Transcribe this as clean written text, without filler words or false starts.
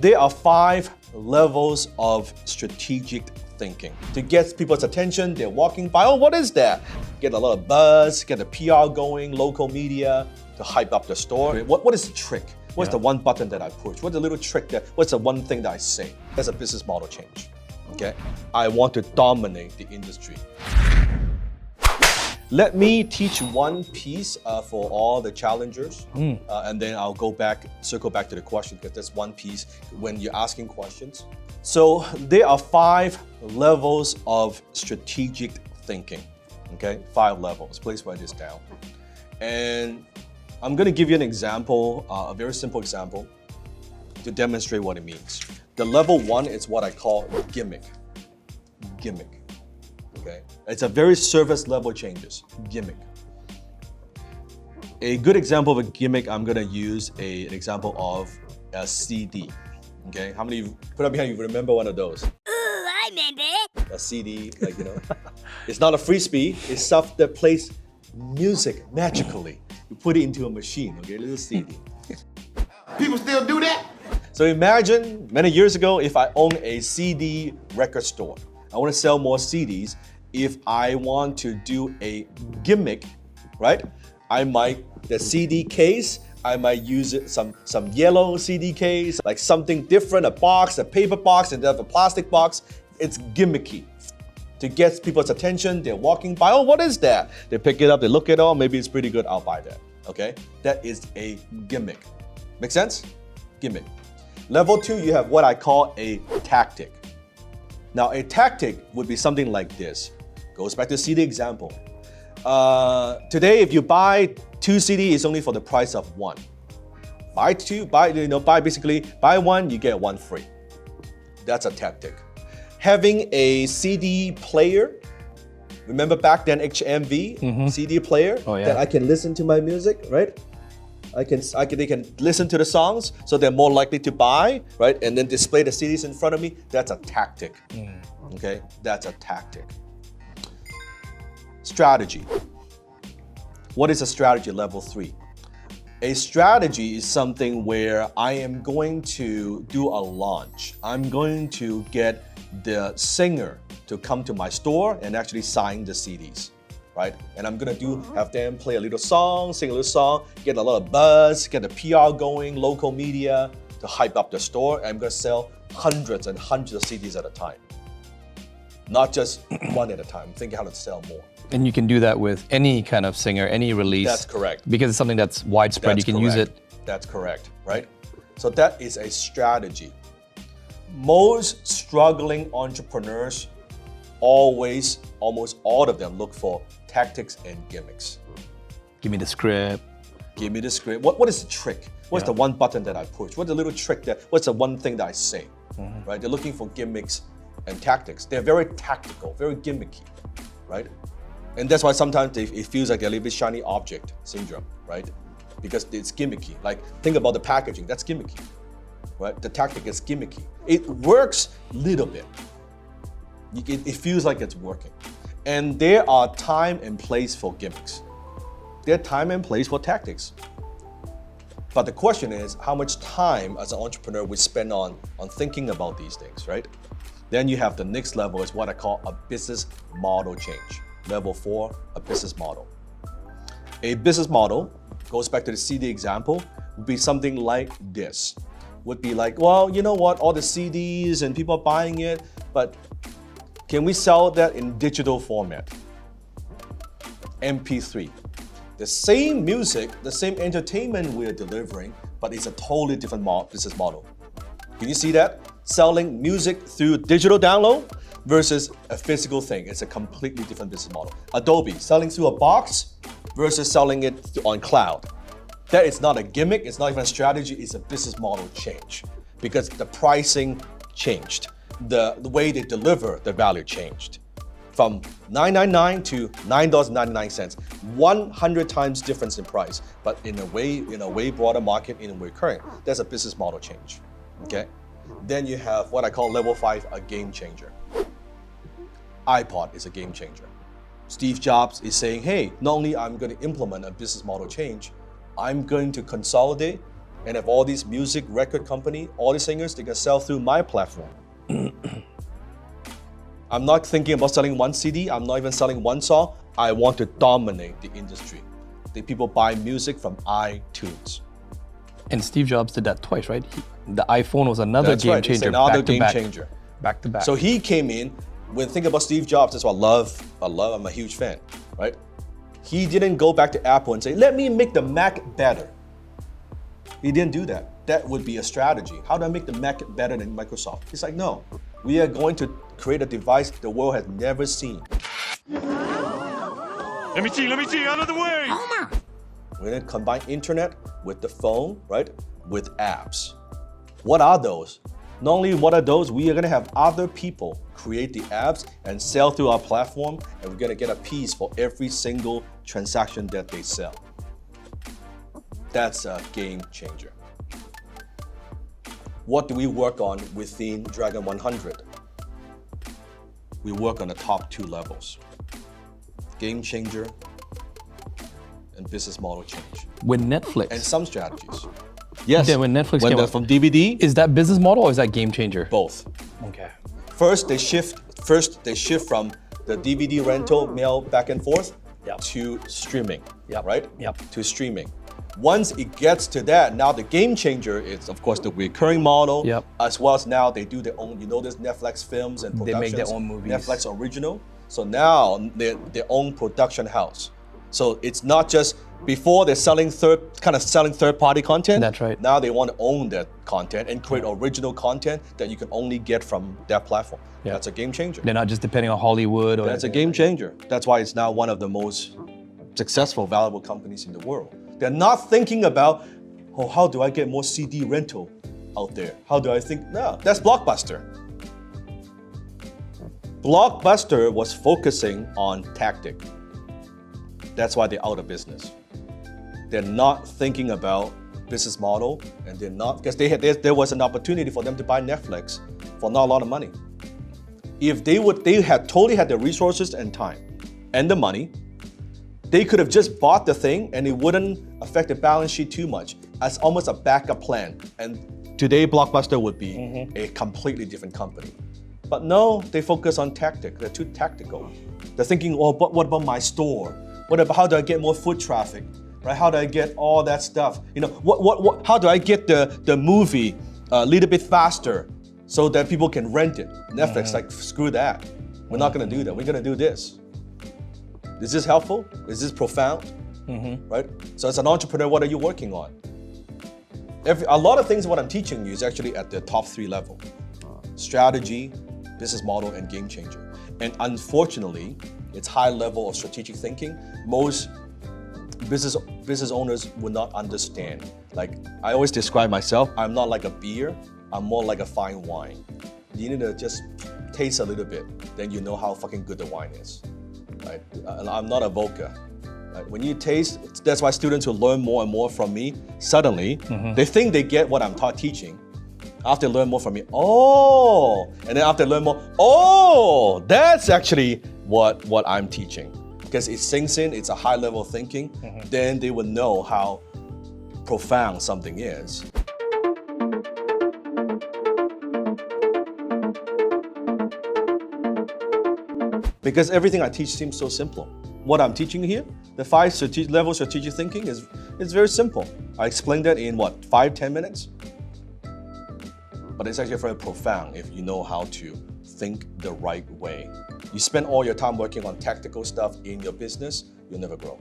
there are 5 levels of strategic thinking. To get people's attention, they're walking by, oh, what is that? Get a lot of buzz, get the PR going, local media to hype up the store. What is the trick? What's the one button that I push? What's the little trick what's the one thing that I say? That's a business model change, okay? I want to dominate the industry. Let me teach one piece for all the challengers, and then I'll circle back to the question, because that's one piece when you're asking questions. So there are 5 levels of strategic thinking, okay? 5 levels. Please write this down. And I'm going to give you an example, a very simple example, to demonstrate what it means. The level 1 is what I call gimmick. Gimmick. Okay? It's a very surface level changes, gimmick. A good example of a gimmick, I'm gonna use an example of a CD. Okay, how many, put up your hand, you remember one of those? Ooh, I remember. A CD, like, it's not a frisbee, it's stuff that plays music magically. You put it into a machine, okay, a little CD. People still do that? So imagine many years ago if I own a CD record store. I want to sell more CDs. If I want to do a gimmick, right? The CD case, I might use it, some yellow CD case, like something different, a box, a paper box, instead of a plastic box. It's gimmicky. To get people's attention, they're walking by, oh, what is that? They pick it up, they look at it, oh, maybe it's pretty good, I'll buy that, okay? That is a gimmick. Make sense? Gimmick. Level 2, you have what I call a tactic. Now, a tactic would be something like this. Goes back to CD example. Today, if you buy 2 CD, it's only for the price of 1. Buy 1, you get 1 free. That's a tactic. Having a CD player, remember back then HMV, CD player, that I can listen to my music, right? They can listen to the songs, so they're more likely to buy, right? And then display the CDs in front of me. That's a tactic. Okay, that's a tactic. Strategy. What is a strategy? Level 3. A strategy is something where I am going to do a launch. I'm going to get the singer to come to my store and actually sign the CDs. Right? And I'm gonna have them play a little song, sing a little song, get a lot of buzz, get the PR going, local media to hype up the store. And I'm gonna sell hundreds and hundreds of CDs at a time. Not just one at a time. I'm thinking how to sell more. And you can do that with any kind of singer, any release. That's correct. Because it's something that's widespread, you can use it. That's correct, right? So that is a strategy. Most struggling entrepreneurs almost all of them look for tactics and gimmicks. Give me the script. Give me the script. What is the trick? What's the one button that I push? What's the little trick what's the one thing that I say? Right? They're looking for gimmicks and tactics. They're very tactical, very gimmicky, right? And that's why sometimes it feels like a little bit shiny object syndrome, right? Because it's gimmicky. Like, think about the packaging, that's gimmicky, right? The tactic is gimmicky. It works a little bit. It feels like it's working. And there are time and place for gimmicks. There are time and place for tactics. But the question is, how much time as an entrepreneur we spend on thinking about these things, right? Then you have the next level is what I call a business model change. Level 4, a business model. A business model, goes back to the CD example, would be something like this. Would be like, well, you know what, all the CDs and people are buying it, but can we sell that in digital format? MP3. The same music, the same entertainment we're delivering, but it's a totally different business model. Can you see that? Selling music through digital download versus a physical thing. It's a completely different business model. Adobe, selling through a box versus selling it on cloud. That is not a gimmick, it's not even a strategy, it's a business model change because the pricing changed. The way they deliver the value changed from $9.99 to $9.99, 100 times difference in price, but in a way broader market, in a way current. That's a business model change, okay? Then you have what I call level 5, a game changer. iPod is a game changer. Steve Jobs is saying, hey, not only I'm going to implement a business model change, I'm going to consolidate and have all these music record company, all these singers, they can sell through my platform. I'm not thinking about selling one CD. I'm not even selling one song. I want to dominate the industry. The people buy music from iTunes. And Steve Jobs did that twice, right? The iPhone was another That's game right. It's changer. another back to game back. changer. Back to back. So he came in. When think about Steve Jobs, that's what I love. I'm a huge fan, right? He didn't go back to Apple and say, "Let me make the Mac better." He didn't do that. That would be a strategy. How do I make the Mac better than Microsoft? He's like, no, we are going to create a device the world has never seen. Let me see, out of the way! We're going to combine internet with the phone, right? With apps. What are those? Not only what are those, we are going to have other people create the apps and sell through our platform, and we're going to get a piece for every single transaction that they sell. That's a game changer. What do we work on within Dragon 100? We work on the top 2 levels. Game changer and business model change. When Netflix, And some strategies. Yes. Yeah, when Netflix came out. from DVD, is that business model or is that game changer? both. Okay. First they shift from the DVD rental mail back and forth Yep. to streaming. Yep. Right? Yep. To streaming. Once it gets to that, now the game changer is of course the recurring model, Yep. as well as now they do their own, there's Netflix films and They productions. make their own movies. Netflix original. So now they're their own production house. So it's not just before they're selling third-party content. That's right. Now they want to own that content and create original content that you can only get from that platform. Yeah. That's a game changer. They're not just depending on Hollywood or That's a game changer. That's why it's now one of the most successful, valuable companies in the world. They're not thinking about, oh, how do I get more CD rental out there? How do I think? No, that's Blockbuster. Blockbuster was focusing on tactic. That's why they're out of business. They're not thinking about business model, and they're not, because there was an opportunity for them to buy Netflix for not a lot of money. If they had totally had the resources and time and the money, they could have just bought the thing and it wouldn't affect the balance sheet too much as almost a backup plan. And today Blockbuster would be a completely different company. But no, they focus on tactic. They're too tactical. They're thinking, oh, but what about my store? How do I get more foot traffic? Right? How do I get all that stuff? How do I get the movie a little bit faster so that people can rent it? Netflix, like, screw that. We're not gonna do that. We're gonna do this. Is this helpful? Is this profound? Right? So as an entrepreneur, what are you working on? A lot of things what I'm teaching you is actually at the top 3 level. Strategy, business model, and game changer. And unfortunately, it's high level of strategic thinking. Most business owners would not understand. Like, I always describe myself, I'm not like a beer, I'm more like a fine wine. You need to just taste a little bit, then you know how fucking good the wine is. Right? And I'm not a vodka. Right? When you taste, that's why students who learn more and more from me, suddenly, they think they get what I'm teaching. After they learn more from me, and then after they learn more, that's actually what I'm teaching. Because it sinks in, it's a high level of thinking, then they will know how profound something is. Because everything I teach seems so simple. What I'm teaching here, the 5 level strategic thinking is very simple. I explained that in 5-10 minutes? But it's actually very profound if you know how to think the right way. You spend all your time working on tactical stuff in your business, you'll never grow.